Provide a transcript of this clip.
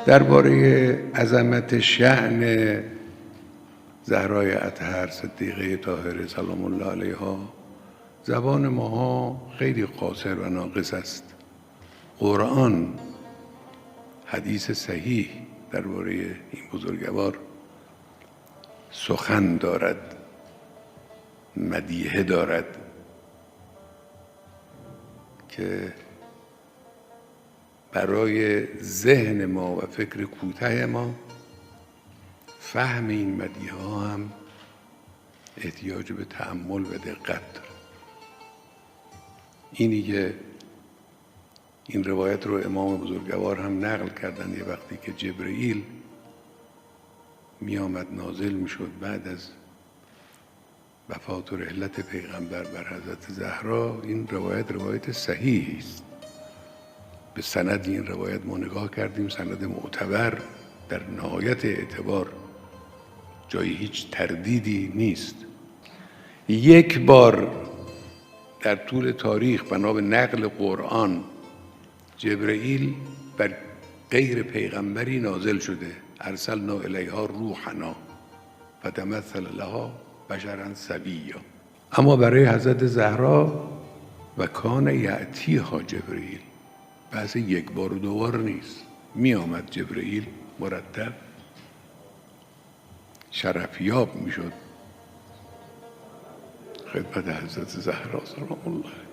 درباره عظمت شأن زهرای اطهر صدیقه طاهره سلام الله علیها زبان ماها خیلی قاصر و ناقص است. قرآن حدیث صحیح درباره این بزرگوار سخن دارد، مدیحه دارد که برای ذهن ما و فکر کوته ما فهم این مدیحه ها هم احتیاج به تأمل و دقت داره. اینی که این روایت رو امام بزرگوار هم نقل کردن، یه وقتی که جبرئیل می آمد نازل می شد بعد از وفات و رحلت پیغمبر بر حضرت زهرا، این روایت صحیحی است. به سند این روایت ما نگاه کردیم، سند معتبر در نهایت اعتبار، جایی هیچ تردیدی نیست. یک بار در طول تاریخ بنا به نقل قرآن جبرئیل بر غیر پیغمبری نازل شده، ارسلنا الیها روحنا فتمثل لها بشرا سویا. اما برای حضرت زهرا و کان یأتیها جبرئیل، بحث یک بار و دو بار نیست، می آمد جبرئیل مرتب شرفیاب می شد خدمت حضرت زهرا سلام الله.